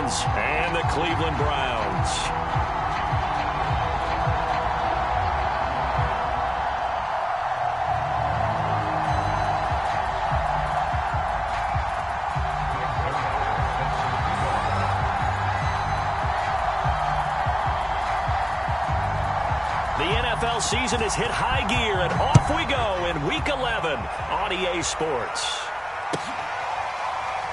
Ravens and the Cleveland Browns. The NFL season has hit high gear, and off we go in Week 11 on EA Sports.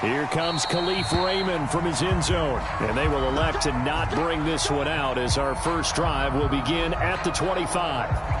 Here comes Khalif Raymond from his end zone, and they will elect to not bring this one out as our first drive will begin at the 25.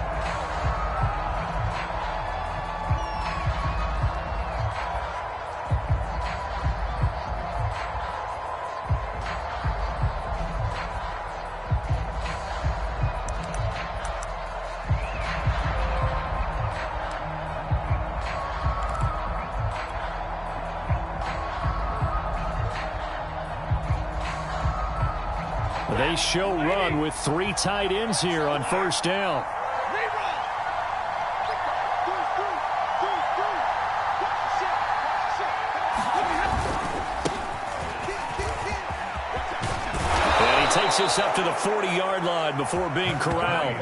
They show run with 3 tight ends here on first down. And he takes us up to the 40-yard line before being corralled.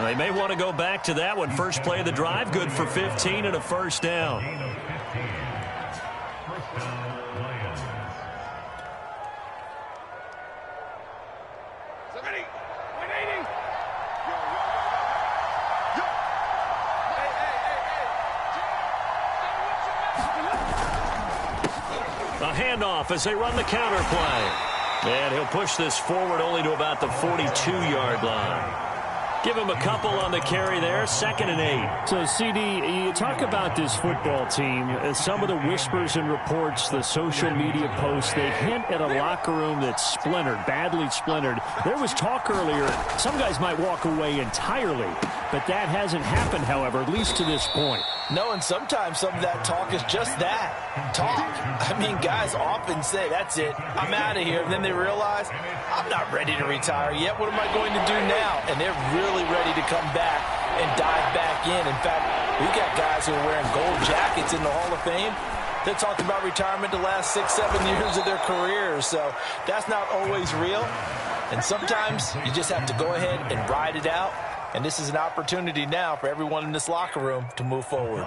They may want to go back to that one. First play of the drive, good for 15 and a first down. A handoff as they run the counter play. And he'll push this forward only to about the 42-yard line. Give him a couple on the carry there, 2nd and 8. So, CD, you talk about this football team. Some of the whispers and reports, the social media posts, they hint at a locker room that's splintered, badly splintered. There was talk earlier, some guys might walk away entirely. But that hasn't happened, however, at least to this point. No, and sometimes some of that talk is just that, talk. I mean, guys often say, that's it, I'm out of here. And then they realize, I'm not ready to retire yet. What am I going to do now? And they're really ready to come back and dive back in. In fact, we've got guys who are wearing gold jackets in the Hall of Fame. They're talking about retirement the last 6, 7 years of their careers. So that's not always real. And sometimes you just have to go ahead and ride it out. And this is an opportunity now for everyone in this locker room to move forward.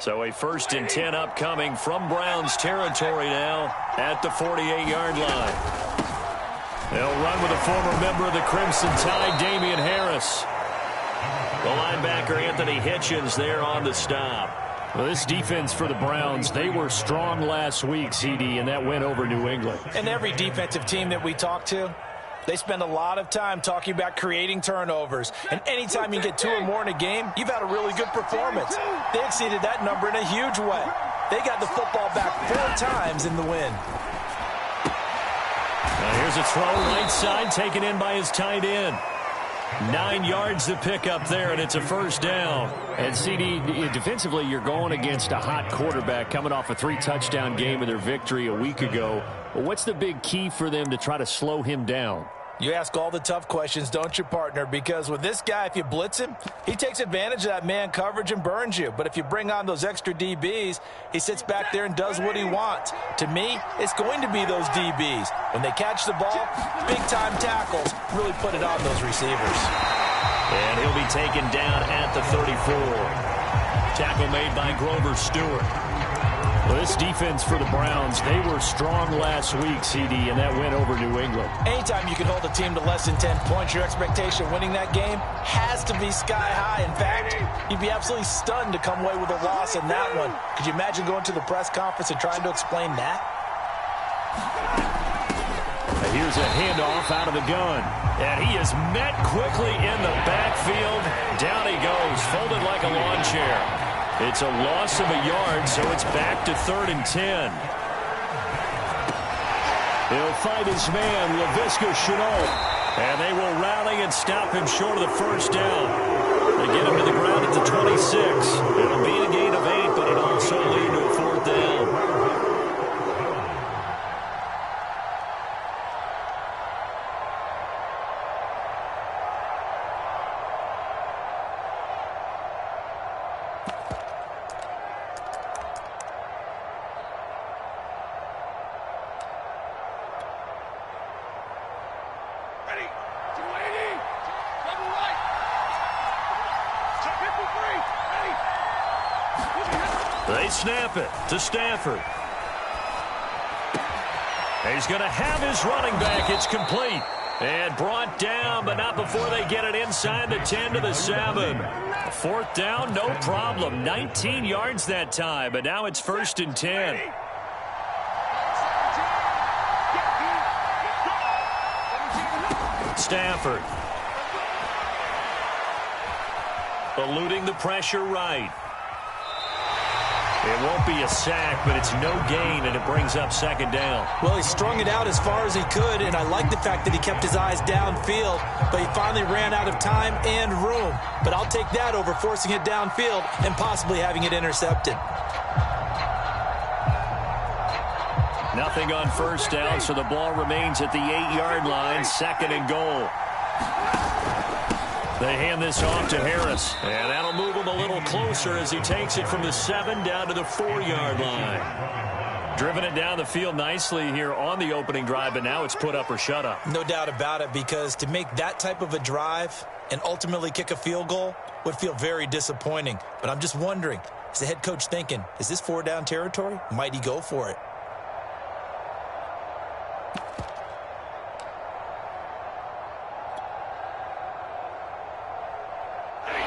So a 1st and 10 upcoming from Browns territory now at the 48-yard line. They'll run with a former member of the Crimson Tide, Damian Harris. The linebacker, Anthony Hitchens, there on the stop. Well, this defense for the Browns, they were strong last week, CD, and that went over New England. And every defensive team that we talk to, they spend a lot of time talking about creating turnovers. And anytime you get 2 or more in a game, you've had a really good performance. They exceeded that number in a huge way. They got the football back 4 times in the win. Now here's a throw right side, taken in by his tight end. 9 yards to pick up there, and it's a first down. And, CD, defensively, you're going against a hot quarterback coming off a 3-touchdown game of their victory a week ago. Well, what's the big key for them to try to slow him down? You ask all the tough questions, don't you, partner? Because with this guy, if you blitz him, he takes advantage of that man coverage and burns you. But if you bring on those extra DBs, he sits back there and does what he wants. To me, it's going to be those DBs. When they catch the ball, big-time tackles really put it on those receivers. And he'll be taken down at the 34. Tackle made by Grover Stewart. Well, this defense for the Browns, they were strong last week, CD, and that went over New England. Anytime you can hold a team to less than 10 points, your expectation of winning that game has to be sky high. In fact, you'd be absolutely stunned to come away with a loss in that one. Could you imagine going to the press conference and trying to explain that? Here's a handoff out of the gun. And he is met quickly in the backfield. Down he goes, folded like a lawn chair. It's a loss of a yard, so it's back to 3rd and 10. He'll fight his man, Laviska Shenault. And they will rally and stop him short of the first down. They get him to the ground at the 26. It'll be a gain of 8, but it'll also lead to a 4th down. They snap it to Stafford. He's going to have his running back. It's complete. And brought down, but not before they get it inside the 10 to the 7. Fourth down, no problem. 19 yards that time, but now it's 1st and 10. Stafford. Eluding the pressure right. It won't be a sack, but it's no gain, and it brings up 2nd down. Well, he strung it out as far as he could, and I like the fact that he kept his eyes downfield, but he finally ran out of time and room. But I'll take that over forcing it downfield and possibly having it intercepted. Nothing on 1st down, so the ball remains at the 8-yard line, 2nd and goal. They hand this off to Harris, and that'll move him a little closer as he takes it from the 7 down to the 4-yard line. Driven it down the field nicely here on the opening drive, but now it's put up or shut up. No doubt about it, because to make that type of a drive and ultimately kick a field goal would feel very disappointing. But I'm just wondering, is the head coach thinking, is this 4-down territory? Might he go for it?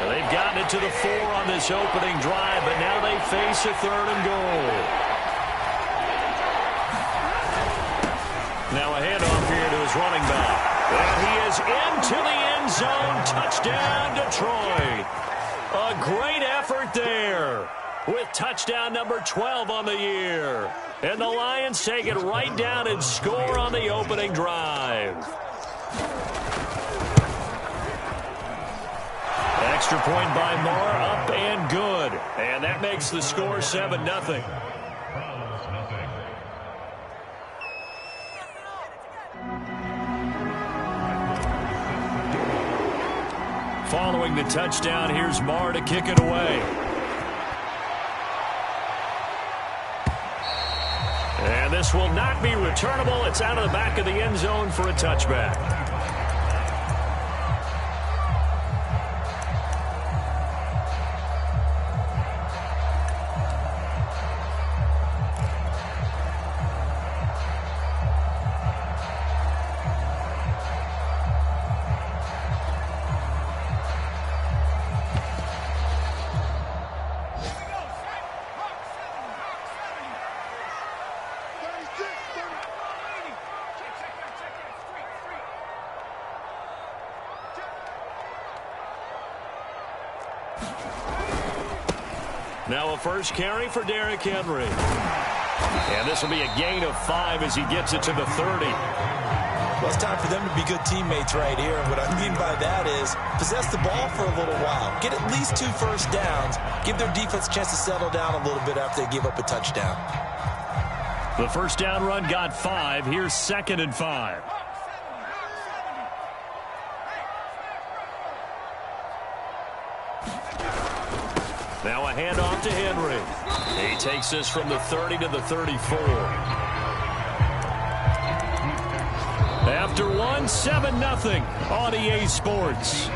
They've gotten it to the 4 on this opening drive, but now they face a 3rd and goal. Now a handoff here to his running back. And he is into the end zone. Touchdown, Detroit. A great effort there with touchdown number 12 on the year. And the Lions take it right down and score on the opening drive. Extra point by Moore, up and good. And that makes the score 7-0. Following the touchdown, here's Moore to kick it away. And this will not be returnable. It's out of the back of the end zone for a touchback. Now a first carry for Derrick Henry. And this will be a gain of 5 as he gets it to the 30. Well, it's time for them to be good teammates right here. And what I mean by that is possess the ball for a little while. Get at least 2 first downs. Give their defense a chance to settle down a little bit after they give up a touchdown. The first down run got 5. Here's 2nd and 5. Now a handoff to Henry. He takes this from the 30 to the 34. After one, 7-0 on EA Sports.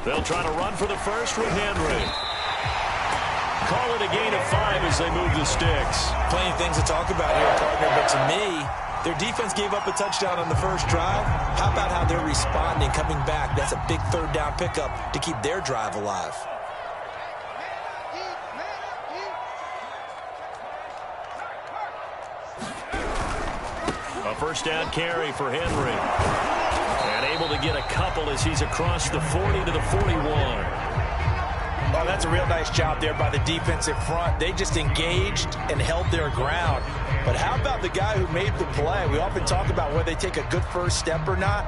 They'll try to run for the first with Henry. Call it a gain of 5 as they move the sticks. Plenty of things to talk about here, partner, but to me, their defense gave up a touchdown on the first drive. How about how they're responding, coming back? That's a big 3rd down pickup to keep their drive alive. A first down carry for Henry. And able to get a couple as he's across the 40 to the 41. Oh, Now, that's a real nice job there by the defensive front. They just engaged and held their ground. But how about the guy who made the play? We often talk about whether they take a good first step or not.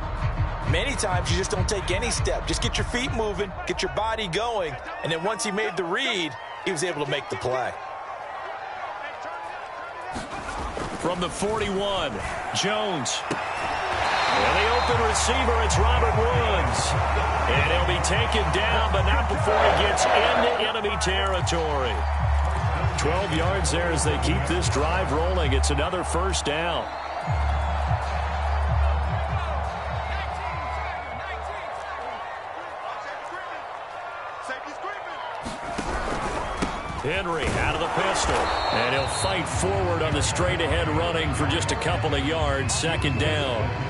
Many times you just don't take any step. Just get your feet moving, get your body going, and then once he made the read, he was able to make the play. From the 41, Jones. And the open receiver, it's Robert Woods. And he'll be taken down, but not before he gets into enemy territory. 12 yards there as they keep this drive rolling. It's another first down. Henry out of the pistol. And he'll fight forward on the straight-ahead running for just a couple of yards. Second down.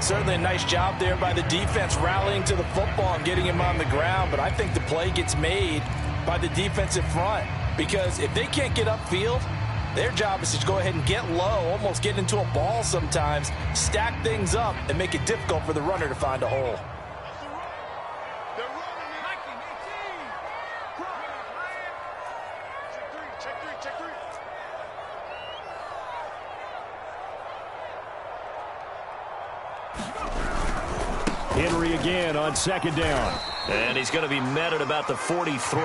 Certainly a nice job there by the defense rallying to the football and getting him on the ground. But I think the play gets made by the defensive front. Because if they can't get upfield, their job is to go ahead and get low, almost get into a ball sometimes, stack things up, and make it difficult for the runner to find a hole. Henry again on second down. And he's going to be met at about the 43.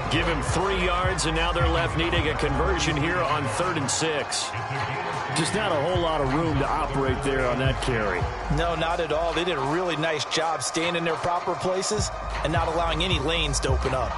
Give him 3 yards, and now they're left needing a conversion here on 3rd and 6. Just not a whole lot of room to operate there on that carry. No, not at all. They did a really nice job staying in their proper places and not allowing any lanes to open up.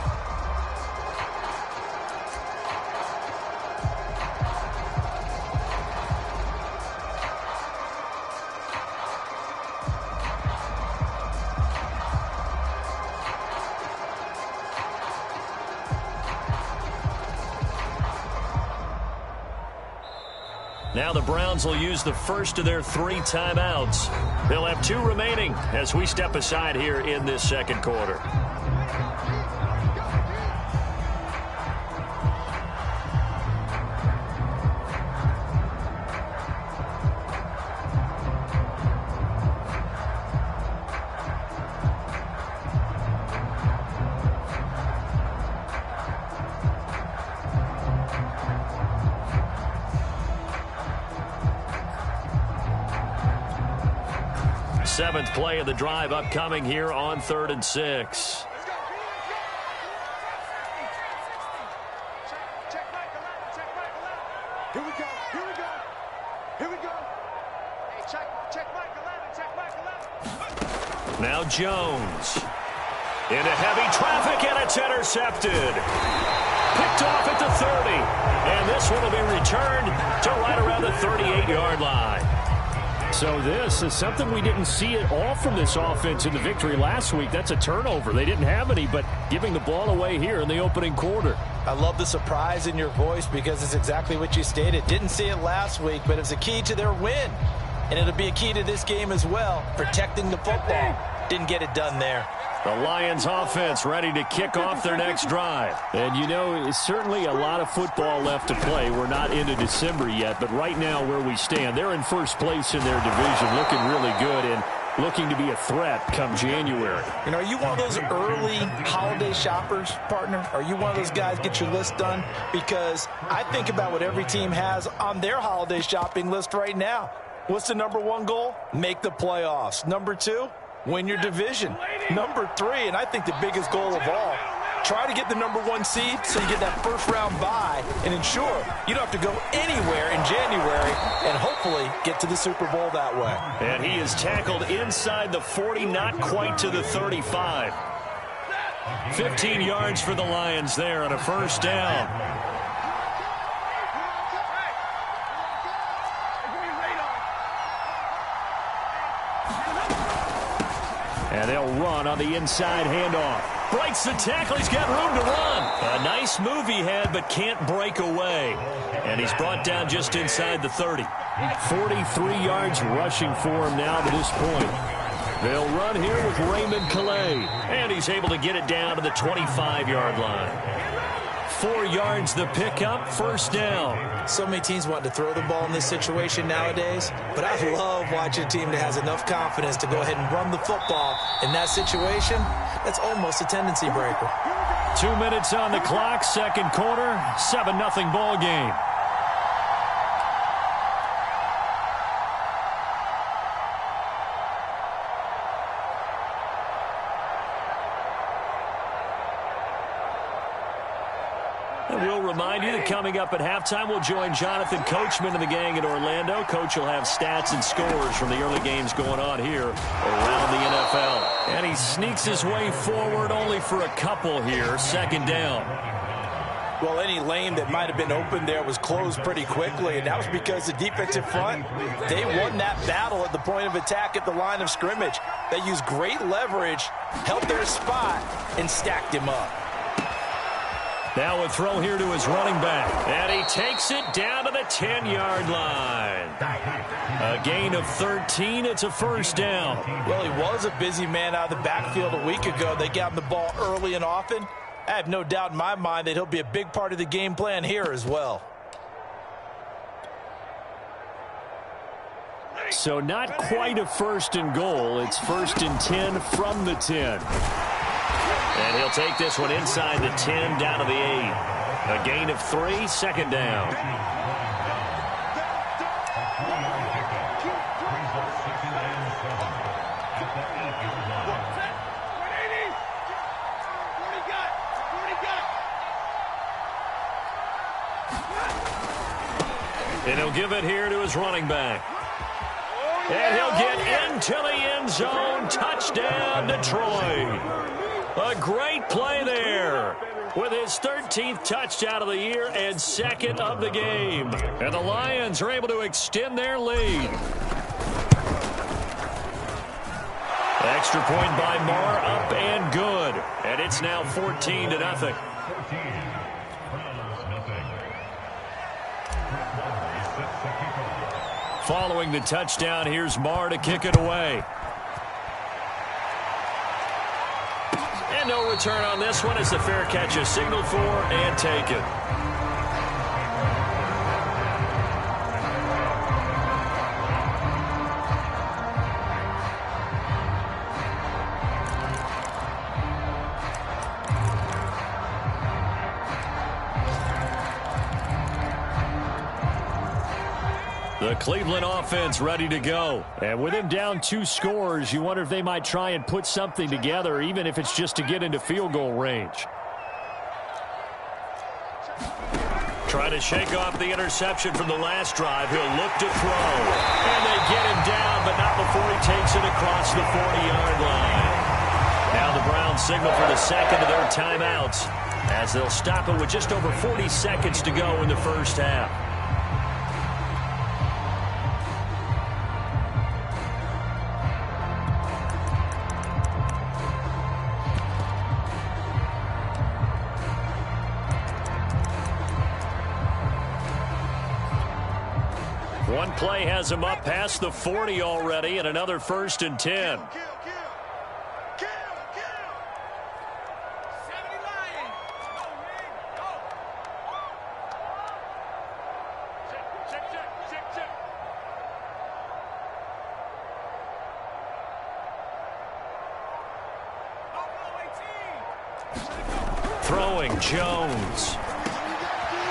Now the Browns will use the first of their 3 timeouts. They'll have 2 remaining as we step aside here in this second quarter. Seventh play of the drive upcoming here on 3rd and 6. Here we go. Here we go. Hey, check Michael Allen. Now Jones. Into heavy traffic, and it's intercepted. Picked off at the 30. And this one will be returned to right around the 38-yard line. So this is something we didn't see at all from this offense in the victory last week. That's a turnover. They didn't have any, but giving the ball away here in the opening quarter. I love the surprise in your voice because it's exactly what you stated. Didn't see it last week, but it's a key to their win. And it'll be a key to this game as well, protecting the football. Didn't get it done there. The Lions offense ready to kick off their next drive. And you know, it's certainly a lot of football left to play. We're not into December yet, but right now where we stand, they're in first place in their division, looking really good and looking to be a threat come January. You know, are you one of those early holiday shoppers, partner? Are you one of those guys get your list done? Because I think about what every team has on their holiday shopping list right now. What's the number 1 goal? Make the playoffs. Number 2? Win your division. Number 3, and I think the biggest goal of all, try to get the number 1 seed so you get that first-round bye and ensure you don't have to go anywhere in January and hopefully get to the Super Bowl that way. And he is tackled inside the 40, not quite to the 35. 15 yards for the Lions there on a first down. And they'll run on the inside handoff. Breaks the tackle. He's got room to run. A nice move he had, but can't break away. And he's brought down just inside the 30. 43 yards rushing for him now to this point. They'll run here with Raymond Calais. And he's able to get it down to the 25-yard line. 4 yards the pickup, first down. So many teams want to throw the ball in this situation nowadays, but I love watching a team that has enough confidence to go ahead and run the football. In that situation, that's almost a tendency breaker. 2 minutes on the clock, second quarter, 7-0 ball game. And we'll remind you that coming up at halftime, we'll join Jonathan Coachman and the gang in Orlando. Coach will have stats and scores from the early games going on here around the NFL. And he sneaks his way forward only for a couple here, second down. Well, any lane that might have been open there was closed pretty quickly, and that was because the defensive front, they won that battle at the point of attack at the line of scrimmage. They used great leverage, held their spot, and stacked him up. Now a throw here to his running back. And he takes it down to the 10-yard line. A gain of 13. It's a first down. Well, he was a busy man out of the backfield a week ago. They got him the ball early and often. I have no doubt in my mind that he'll be a big part of the game plan here as well. So not quite a first and goal. It's first and 10 from the 10. And he'll take this one inside the 10 down to the 8. A gain of 3, second down. And he'll give it here to his running back. And he'll get into the end zone. Touchdown, Detroit. A great play there with his 13th touchdown of the year and second of the game. And the Lions are able to extend their lead. Extra point by Marr, up and good. And it's now 14-0. Following the touchdown, here's Marr to kick it away. And no return on this one as the fair catch is signaled for and taken. The Cleveland offense ready to go. And with him down 2 scores, you wonder if they might try and put something together, even if it's just to get into field goal range. Trying to shake off the interception from the last drive. He'll look to throw. And they get him down, but not before he takes it across the 40-yard line. Now the Browns signal for the second of their timeouts as they'll stop it with just over 40 seconds to go in the first half. One play has him up past the 40 already, and another first and 10. Throwing, Jones.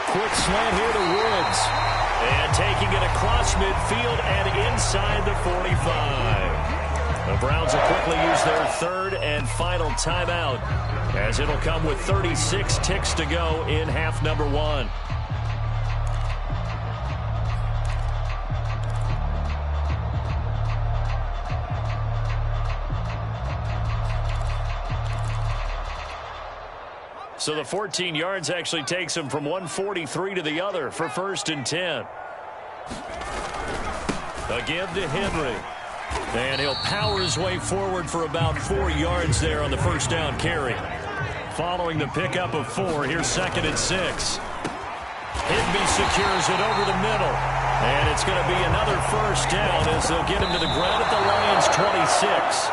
Quick slant here to Woods. And taking it across midfield and inside the 45. The Browns will quickly use their third and final timeout as it'll come with 36 ticks to go in half number 1. So the 14 yards actually takes him from 143 to the other for first and 10. A give to Henry. And he'll power his way forward for about 4 yards there on the first down carry. Following the pickup of 4, here's second and 6. Higbee secures it over the middle. And it's going to be another first down as they'll get him to the ground at the Lions' 26.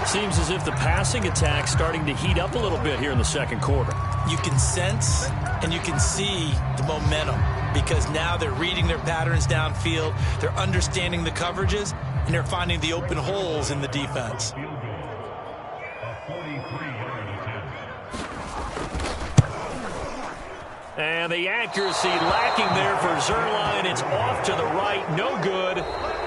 Seems as if the passing attack's starting to heat up a little bit here in the second quarter. You can sense and you can see the momentum because now they're reading their patterns downfield, they're understanding the coverages, and they're finding the open holes in the defense. And the accuracy lacking there for Zuerlein. It's off to the right, no good.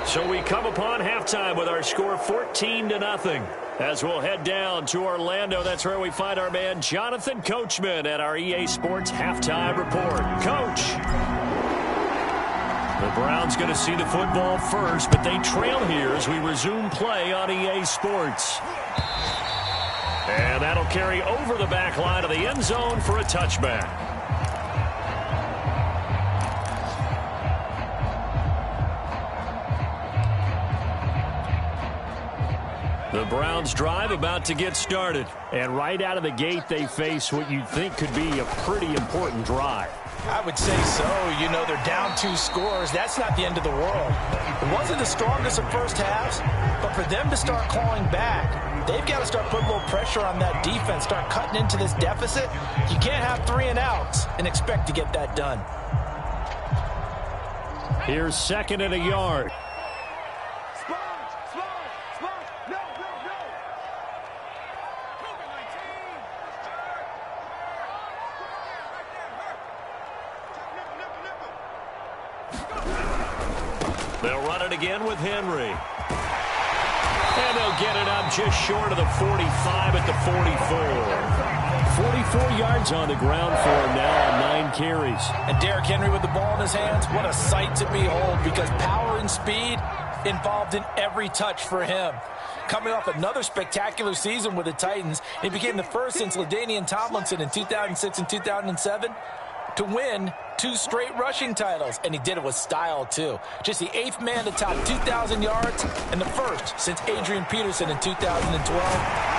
So we come upon halftime with our score 14-0. As we'll head down to Orlando, that's where we find our man Jonathan Coachman at our EA Sports Halftime Report. Coach. The Browns going to see the football first, but they trail here as we resume play on EA Sports. And that'll carry over the back line of the end zone for a touchback. The Browns drive about to get started. And right out of the gate, they face what you'd think could be a pretty important drive. I would say so. You know, they're down 2 scores. That's not the end of the world. It wasn't the strongest of first halves, but for them to start clawing back, they've got to start putting a little pressure on that defense, start cutting into this deficit. You can't have 3 and outs and expect to get that done. Here's 2nd and a yard. They'll run it again with Henry. And they'll get it up just short of the 45 at the 44. 44 yards on the ground for him now on 9 carries. And Derrick Henry with the ball in his hands, what a sight to behold, because power and speed involved in every touch for him. Coming off another spectacular season with the Titans, he became the first since LaDainian Tomlinson in 2006 and 2007 to win 2 straight rushing titles, and he did it with style too. Just the 8th man to top 2,000 yards and the first since Adrian Peterson in 2012.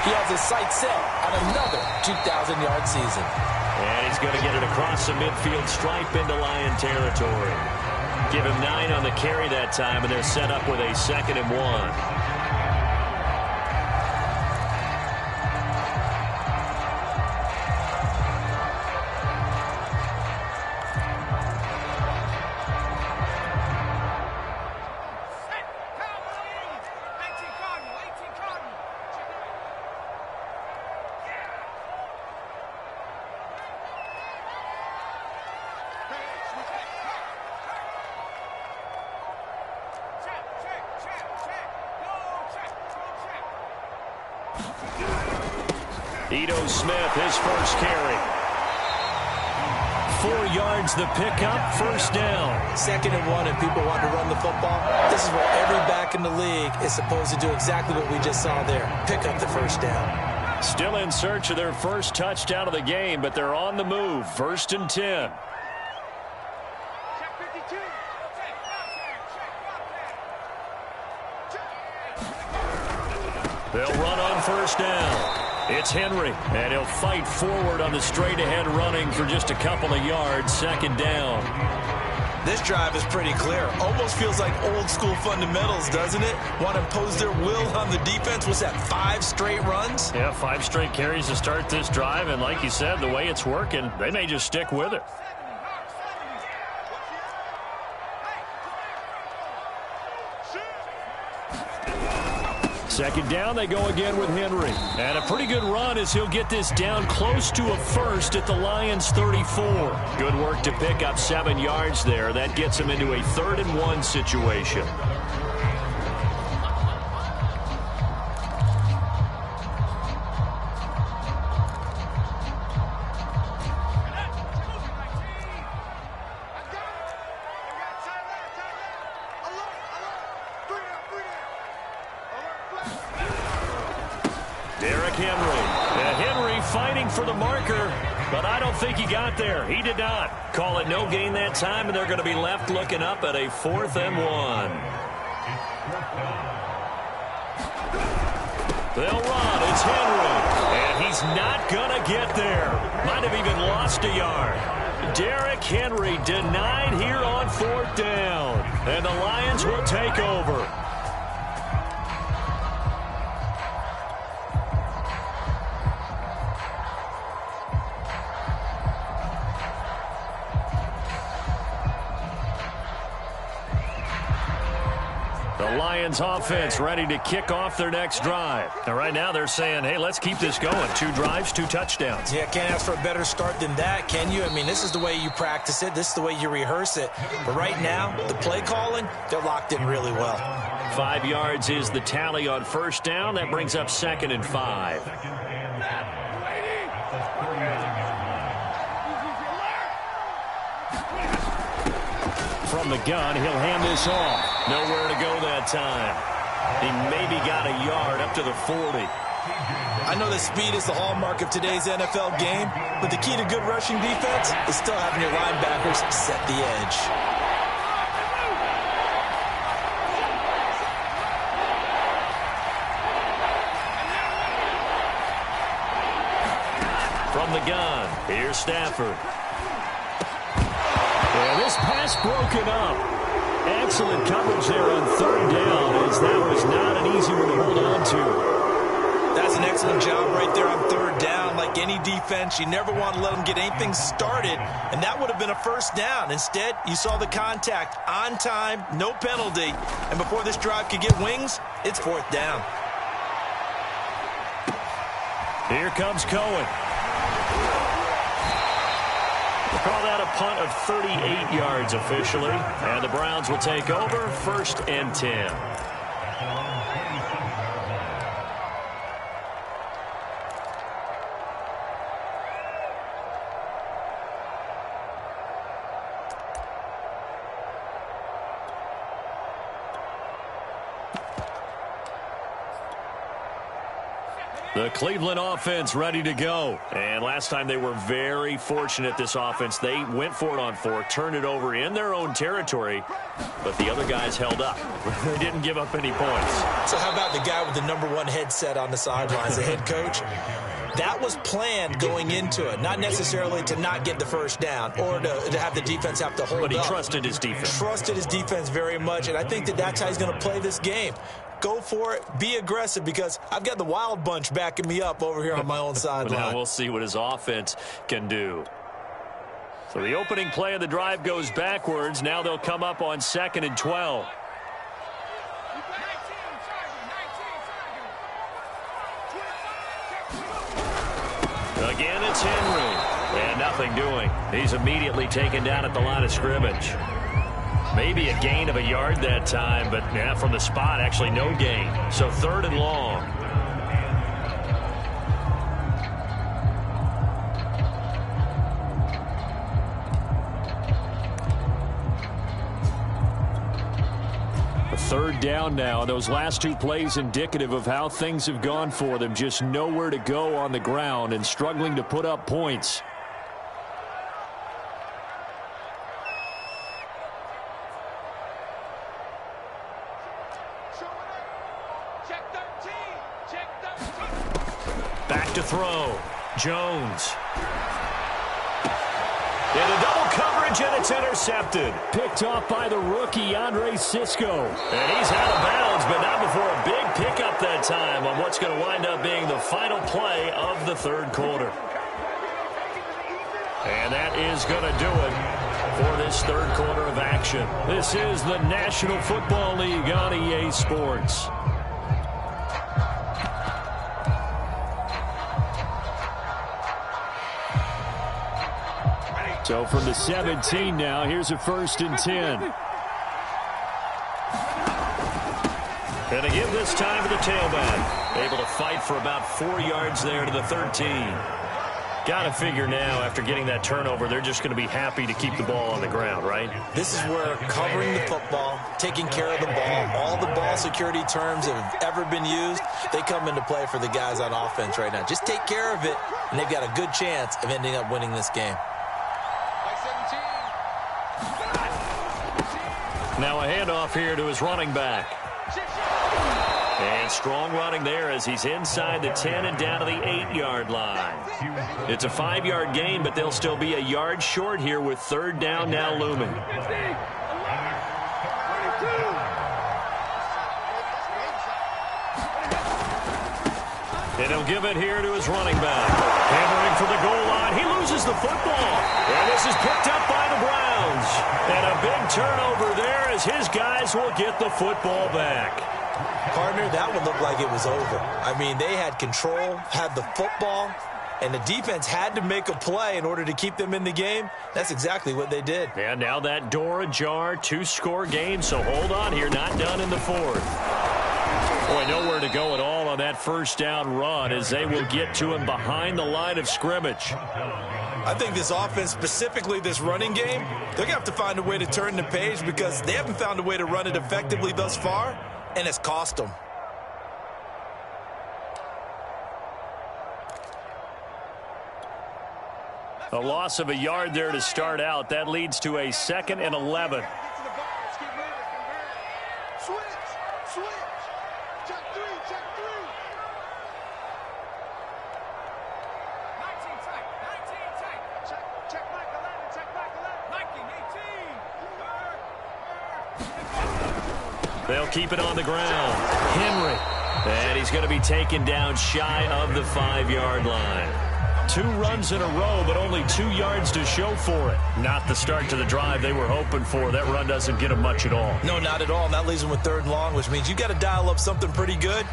He has his sights set on another 2,000-yard season. And he's going to get it across the midfield stripe into Lion territory. Give him 9 on the carry that time, and they're set up with a 2nd and 1. Ito Smith, his first carry. 4 yards the pickup, first down. 2nd and 1, and people want to run the football. This is where every back in the league is supposed to do exactly what we just saw there. Pick up the first down. Still in search of their first touchdown of the game, but they're on the move. 1st and 10. They'll run on first down. It's Henry, and he'll fight forward on the straight-ahead running for just a couple of yards. 2nd down. This drive is pretty clear. Almost feels like old-school fundamentals, doesn't it? Want to impose their will on the defense. What's that, 5 straight runs? Yeah, 5 straight carries to start this drive, and like you said, the way it's working, they may just stick with it. Second down, they go again with Henry. And a pretty good run as he'll get this down close to a first at the Lions' 34. Good work to pick up 7 yards there. That gets him into a 3rd and 1 situation. Derrick Henry. Henry fighting for the marker, but I don't think he got there. He did not. Call it no gain that time, and they're going to be left looking up at a 4th and 1. They'll run. It's Henry, and he's not going to get there. Might have even lost a yard. Derrick Henry denied here on 4th down, and the Lions will take over. Lions offense ready to kick off their next drive. And right now they're saying, hey, let's keep this going. 2 drives, 2 touchdowns. Yeah, can't ask for a better start than that, can you? I mean, this is the way you practice it. This is the way you rehearse it. But right now, the play calling, they're locked in really well. 5 yards is the tally on first down. That brings up 2nd and 5. From the gun, he'll hand this off. Nowhere to go that time. He maybe got a yard up to the 40. I know that speed is the hallmark of today's NFL game, but the key to good rushing defense is still having your linebackers set the edge. From the gun, here's Stafford. And this pass broken up. Excellent coverage there on 3rd down, as that was not an easy one to hold on to. That's an excellent job right there on 3rd down. Like any defense, you never want to let them get anything started, and that would have been a first down. Instead, you saw the contact on time, no penalty, and before this drive could get wings, it's 4th down. Here comes Cohen. We'll call that a punt of 38 yards officially. And the Browns will take over 1st and 10. The Cleveland offense ready to go. And last time they were very fortunate, this offense. They went for it on 4, turned it over in their own territory, but the other guys held up. They didn't give up any points. So how about the guy with the #1 headset on the sidelines, the head coach? That was planned going into it, not necessarily to not get the first down or to have the defense have to hold up. But he trusted his defense. Trusted his defense very much, and I think that's how he's going to play this game. Go for it. Be aggressive, because I've got the Wild Bunch backing me up over here on my own sideline. Now we'll see what his offense can do. So the opening play of the drive goes backwards. Now they'll come up on 2nd and 12. Again, it's Henry. And nothing doing. He's immediately taken down at the line of scrimmage. Maybe a gain of a yard that time, but yeah, from the spot, actually no gain. So 3rd and long. A 3rd down now. Those last 2 plays indicative of how things have gone for them. Just nowhere to go on the ground and struggling to put up points. Back to throw. Jones. Into double coverage, and it's intercepted. Picked off by the rookie, Andre Cisco. And he's out of bounds, but not before a big pickup that time on what's going to wind up being the final play of the 3rd quarter. And that is going to do it for this 3rd quarter of action. This is the National Football League on EA Sports. So from the 17 now, here's a 1st and 10. Going to give this time to the tailback. Able to fight for about 4 yards there to the 13. Got to figure now, after getting that turnover, they're just going to be happy to keep the ball on the ground, right? This is where covering the football, taking care of the ball, all the ball security terms that have ever been used, they come into play for the guys on offense right now. Just take care of it, and they've got a good chance of ending up winning this game. Now a handoff here to his running back. And strong running there as he's inside the 10 and down to the 8-yard line. It's a 5-yard gain, but they'll still be a yard short here with 3rd down now looming. And he'll give it here to his running back. Hammering for the goal line. He loses the football. And this is picked up by the Browns. And a big turnover there as his guys will get the football back. Partner, that would look like it was over. I mean, they had control, had the football, and the defense had to make a play in order to keep them in the game. That's exactly what they did. And now that door ajar, 2-score game, so hold on here, not done in the fourth. Boy, nowhere to go at all on that first down run as they will get to him behind the line of scrimmage. I think this offense, specifically this running game, they're going to have to find a way to turn the page because they haven't found a way to run it effectively thus far, and it's cost them. A loss of a yard there to start out. That leads to a 2nd and 11. Switch. Check three. 19 tight. Check Mike 11. Check Mike 11. They'll keep it on the ground. Henry. And he's going to be taken down shy of the 5-yard line. 2 runs in a row, but only 2 yards to show for it. Not the start to the drive they were hoping for. That run doesn't get them much at all. No, not at all. And that leaves them with 3rd and long, which means you got to dial up something pretty good.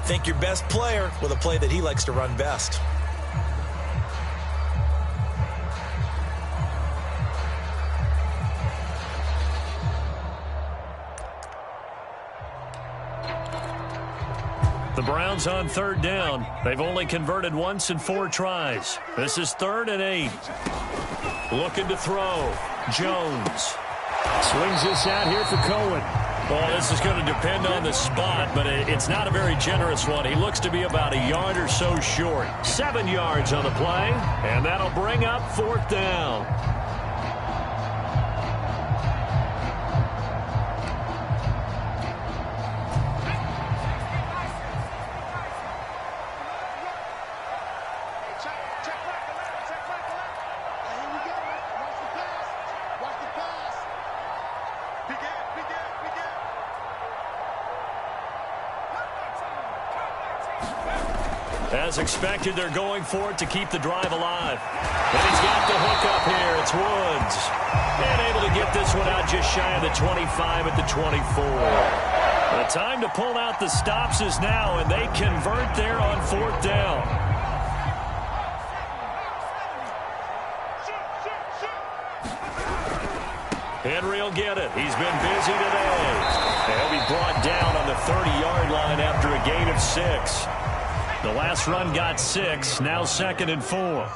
Think your best player with a play that he likes to run best. The Browns on 3rd down. They've only converted once in 4 tries. This is 3rd and 8. Looking to throw. Jones. Swings this out here for Cohen. Well, this is going to depend on the spot, but it's not a very generous one. He looks to be about a yard or so short. 7 yards on the play, and that'll bring up 4th down. As expected, they're going for it to keep the drive alive. And he's got the hook up here. It's Woods. And able to get this one out just shy of the 25 at the 24. The time to pull out the stops is now, and they convert there on 4th down. Henry will get it. He's been busy today. And he'll be brought down on the 30-yard line after a gain of 6. The last run got 6, now 2nd and 4. I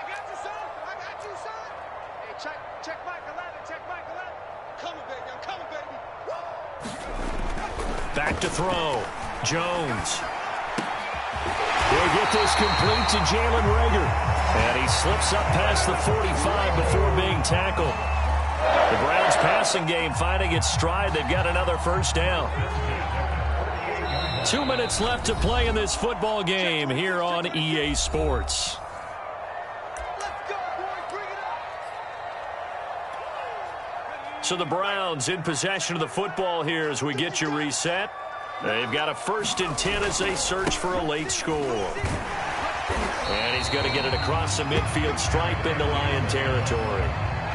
got you, son. Hey, check Mike 11. Coming, baby. I'm coming, baby. Back to throw. Jones. He'll get this complete to Jalen Reagor. And he slips up past the 45 before being tackled. The Browns passing game finding its stride. They've got another 1st down. 2 minutes left to play in this football game here on EA Sports. Let's go, boys. Bring it up. So the Browns in possession of the football here as we get you reset. They've got a 1st and 10 as they search for a late score. And he's going to get it across the midfield stripe into Lion territory.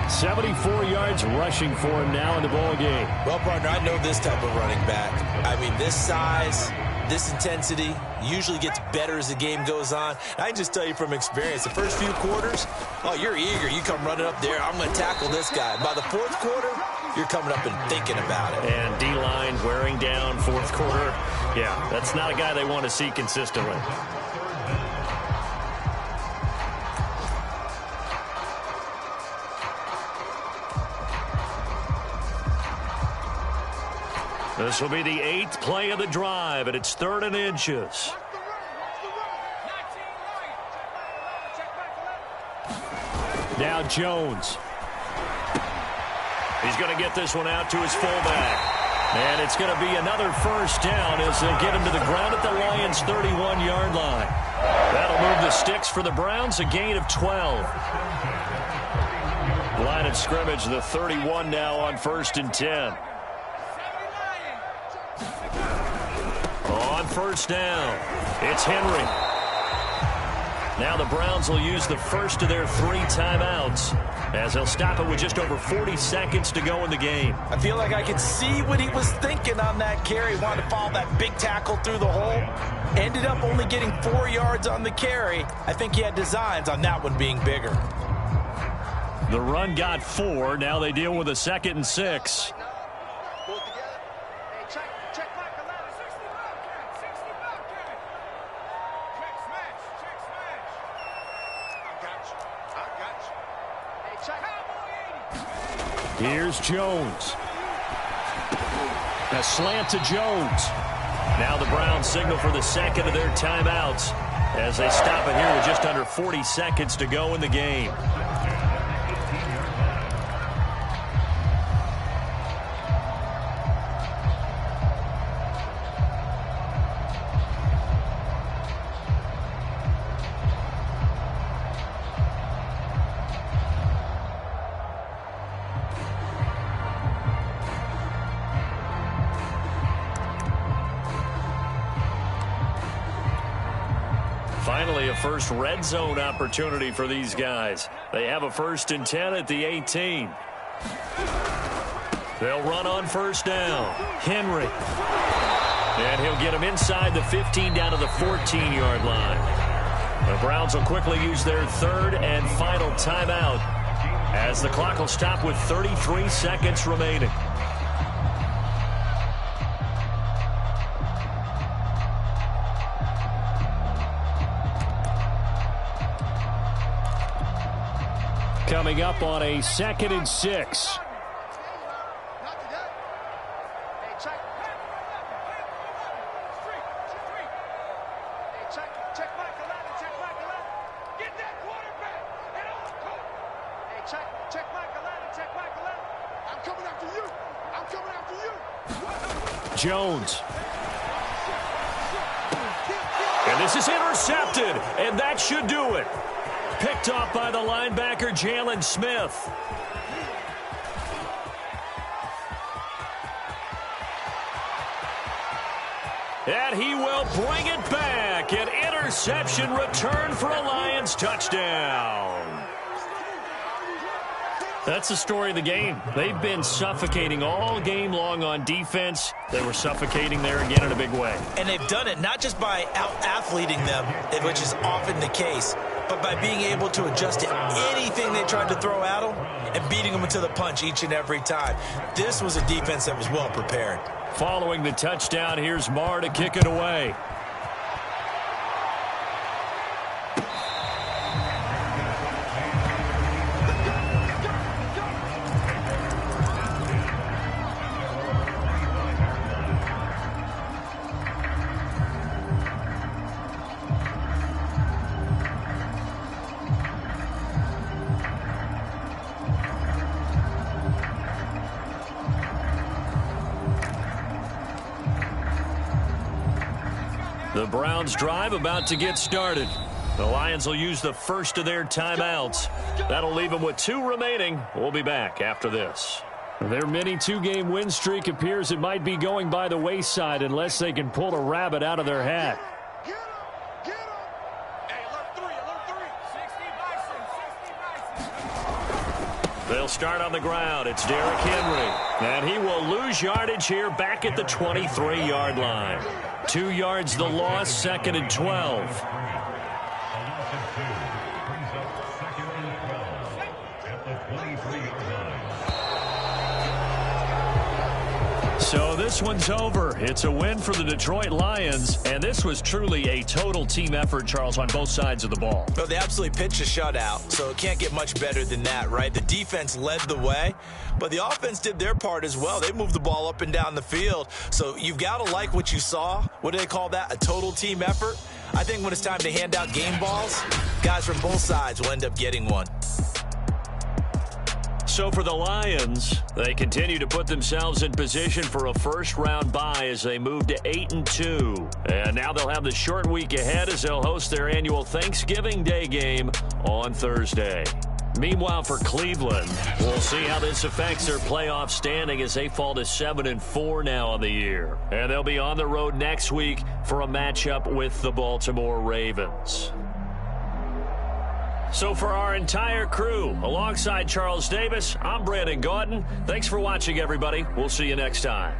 74 yards rushing for him now in the ball game. Well, partner, I know this type of running back. I mean, this size, this intensity usually gets better as the game goes on. I can just tell you from experience, the first few quarters, oh, you're eager. You come running up there, I'm going to tackle this guy. By the 4th quarter, you're coming up and thinking about it. And D-line wearing down 4th quarter. Yeah, that's not a guy they want to see consistently. This will be the 8th play of the drive, and it's 3rd and inches. Now Jones. He's going to get this one out to his fullback. And it's going to be another 1st down as they get him to the ground at the Lions' 31-yard line. That'll move the sticks for the Browns, a gain of 12. Line of scrimmage, the 31 now on 1st and 10. On first down, it's Henry. Now the Browns will use the first of their 3 timeouts as they'll stop it with just over 40 seconds to go in the game. I feel like I could see what he was thinking on that carry. Wanted to follow that big tackle through the hole. Ended up only getting 4 yards on the carry. I think he had designs on that one being bigger. The run got 4. Now they deal with a 2nd and 6. Here's Jones. A slant to Jones. Now the Browns signal for the 2nd of their timeouts as they stop it here with just under 40 seconds to go in the game. Finally, a first red zone opportunity for these guys. They have a 1st and 10 at the 18. They'll run on first down. Henry. And he'll get him inside the 15 down to the 14-yard line. The Browns will quickly use their 3rd and final timeout as the clock will stop with 33 seconds remaining. Coming up on a 2nd and 6. Jones. And this is intercepted, and that should do it. Picked off by the linebacker, Jalen Smith. And he will bring it back. An interception return for a Lions touchdown. That's the story of the game. They've been suffocating all game long on defense. They were suffocating there again in a big way. And they've done it not just by out-athleting them, which is often the case, but by being able to adjust to anything they tried to throw at them and beating them to the punch each and every time. This was a defense that was well prepared. Following the touchdown, here's Marr to kick it away. The Browns drive about to get started. The Lions will use the first of their timeouts. That'll leave them with 2 remaining. We'll be back after this. Their mini 2-game win streak appears it might be going by the wayside unless they can pull a rabbit out of their hat. They'll start on the ground. It's Derrick Henry. And he will lose yardage here back at the 23-yard line. 2 yards the loss, 2nd and 12. So this one's over. It's a win for the Detroit Lions, and this was truly a total team effort, Charles, on both sides of the ball. Well, they absolutely pitched a shutout, so it can't get much better than that, right? The defense led the way, but the offense did their part as well. They moved the ball up and down the field, so you've got to like what you saw. What do they call that? A total team effort? I think when it's time to hand out game balls, guys from both sides will end up getting one. So for the Lions, they continue to put themselves in position for a first-round bye as they move to 8-2. And now they'll have the short week ahead as they'll host their annual Thanksgiving Day game on Thursday. Meanwhile, for Cleveland, we'll see how this affects their playoff standing as they fall to 7-4 now on the year. And they'll be on the road next week for a matchup with the Baltimore Ravens. So for our entire crew, alongside Charles Davis, I'm Brandon Gaudin. Thanks for watching, everybody. We'll see you next time.